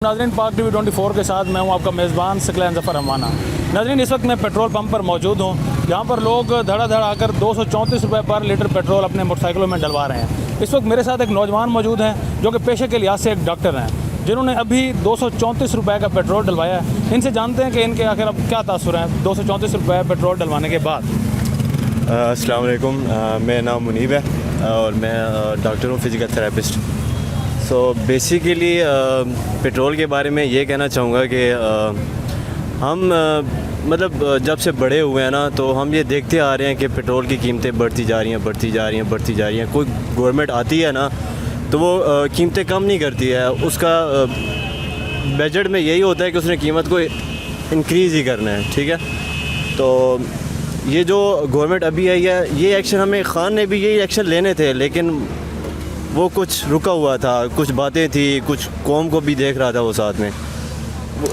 नाज़रीन, पाक टीवी 24 के साथ मैं हूं आपका मेज़बान सकलैन ज़फ़र रमाना। नाज़रीन, इस वक्त मैं पेट्रोल पंप पर मौजूद हूं, जहां पर लोग धड़ाधड़ आकर 234 रुपये पर लीटर पेट्रोल अपने मोटरसाइकिलों में डलवा रहे हैं। इस वक्त मेरे साथ एक नौजवान मौजूद हैं जो कि पेशे के लिहाज से एक डॉक्टर हैं, जिन्होंने अभी 234 रुपये का पेट्रोल डलवाया है। इनसे जानते हैं कि इनके आखिर अब क्या तासुर हैं 234 रुपये पेट्रोल डलवाने के बाद। अस्सलाम वालेकुम, मेरा नाम मुनीब है और मैं डॉक्टर हूँ, physical therapist. So basically petrol के बारे में ये कहना चाहूँगा कि हम मतलब जब से बड़े हुए हैं ना, तो हम ये देखते आ रहे हैं कि पेट्रोल की कीमतें बढ़ती जा रही हैं। कोई गवर्नमेंट आती है ना, तो वो कीमतें कम नहीं करती है। उसका बजट में यही होता है कि उसने कीमत को इंक्रीज़ ही करना है, ठीक है। तो ये जो गवर्नमेंट अभी आई है, ये एक्शन हमें खान ने भी यही एक्शन लेने थे, लेकिन वो कुछ रुका हुआ था, कुछ बातें थी, कुछ कौम को भी देख रहा था वो साथ में,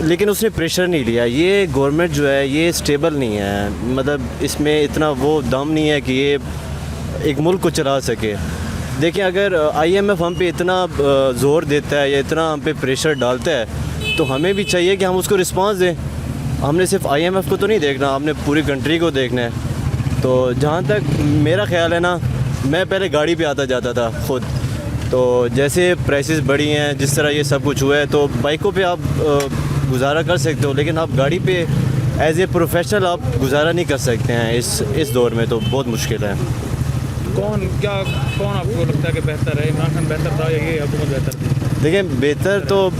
लेकिन उसने प्रेशर नहीं लिया। ये गवर्नमेंट जो है ये स्टेबल नहीं है, मतलब इसमें इतना वो दम नहीं है कि ये एक मुल्क को चला सके। देखिए, अगर IMF हम पे इतना ज़ोर देता है या इतना हम पे प्रेशर डालता है, तो हमें भी चाहिए कि हम उसको रिस्पांस दें। हमने सिर्फ IMF को तो नहीं देखना, हमने पूरी कंट्री को देखना है। तो जहाँ तक मेरा ख्याल है ना, मैं पहले गाड़ी पे आता जाता था ख़ुद, तो जैसे प्राइसेस बढ़ी हैं, जिस तरह ये सब कुछ हुआ है, तो बाइकों पे आप गुजारा कर सकते हो, लेकिन आप गाड़ी पे एज ए प्रोफेशनल आप गुजारा नहीं कर सकते हैं। इस दौर में तो बहुत मुश्किल है। कौन आपको लगता है कि बेहतर है? इमरान खान बेहतर था या ये हुकूमत बेहतर थी? देखिए, बेहतर तो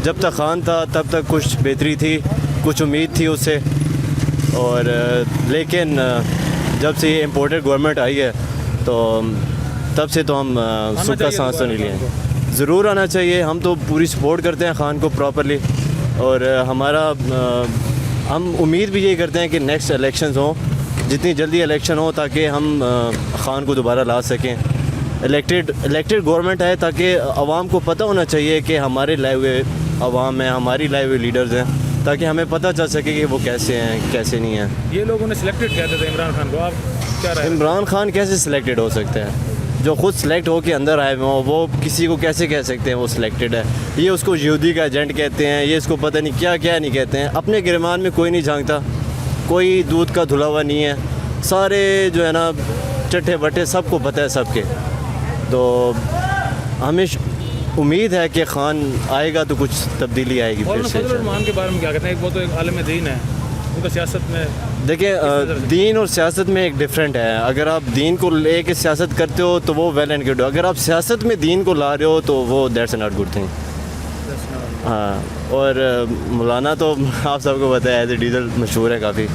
जब तक खान था तब तक कुछ बेहतरी थी, कुछ उम्मीद थी उससे, और लेकिन जब से ये इम्पोर्टेड गवर्नमेंट आई है, तो तब से तो हम सुख का सांस तो नहीं लिए। ज़रूर आना चाहिए, हम तो पूरी सपोर्ट करते हैं खान को प्रॉपरली, और हमारा हम उम्मीद भी यही करते हैं कि नेक्स्ट इलेक्शंस हों, जितनी जल्दी इलेक्शन हो, ताकि हम खान को दोबारा ला सकें। इलेक्टेड गवर्नमेंट है, ताकि आवाम को पता होना चाहिए कि हमारे लाए हुए आवाम हैं, हमारी लाए हुए लीडर्स हैं, ताकि हमें पता चल सके कि वो कैसे हैं, कैसे नहीं हैं। ये लोग उन्हें सिलेक्टेड कहते थे इमरान खान को, आप क्या राय? इमरान खान कैसे सिलेक्टेड हो सकते हैं? जो खुद सिलेक्ट हो के अंदर आए हुए हों, वो किसी को कैसे कह सकते हैं वो सिलेक्टेड है? ये उसको यहूदी का एजेंट कहते हैं, ये इसको पता नहीं क्या क्या नहीं कहते हैं। अपने गिरमान में कोई नहीं झांकता, कोई दूध का धुला हुआ नहीं है, सारे जो है ना चट्टे बट्टे सबको पता है सबके। तो हमें उम्मीद है कि खान आएगा तो कुछ तब्दीली आएगी फिर से। रहमान के बारे में क्या कहते हैं? वो तो एक आलिम दीन है, उनका सियासत में देखिए, दीन और सियासत में एक डिफरेंट है। अगर आप दीन को ले कर सियासत करते हो तो वो वेल एंड गुड, अगर आप सियासत में दीन को ला रहे हो तो वो दैट्स नॉट गुड थिंग। हाँ, और मौलाना तो आप सबको पता है, एज ए डीजल मशहूर है काफ़ी।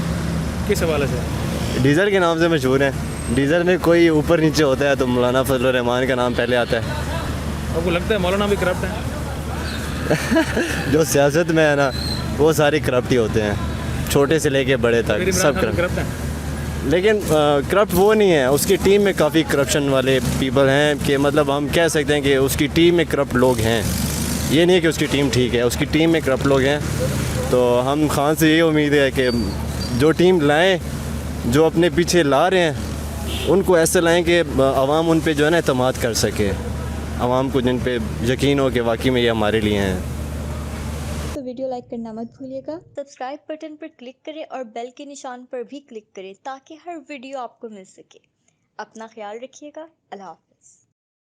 किस हवाले से? डीजल के नाम से मशहूर है। डीजल में कोई ऊपर नीचे होता है तो मौलाना फजल रहमान का नाम पहले आता है। आपको लगता है मौलाना भी करप्ट है? जो सियासत में है ना, वो सारे करप्ट ही होते हैं, छोटे से लेके बड़े तक सब करप्ट हैं। लेकिन करप्ट वो नहीं है, उसकी टीम में काफ़ी करप्शन वाले पीपल हैं, कि मतलब हम कह सकते हैं कि उसकी टीम में करप्ट लोग हैं। ये नहीं है कि उसकी टीम ठीक है, उसकी टीम में करप्ट लोग हैं। तो हम खान से ये उम्मीद है कि जो टीम लाएँ, जो अपने पीछे ला रहे हैं, उनको ऐसे लाएँ कि आवाम उन पर जो है ना एतमाद कर सके, आवाम को जिन पे यकीन हो कि वाकई में ये हमारे लिए हैं। तो वीडियो लाइक करना मत भूलिएगा, सब्सक्राइब बटन पर क्लिक करें और बेल के निशान पर भी क्लिक करें, ताकि हर वीडियो आपको मिल सके। अपना ख्याल रखिएगा। अल्लाह हाफ़िज़।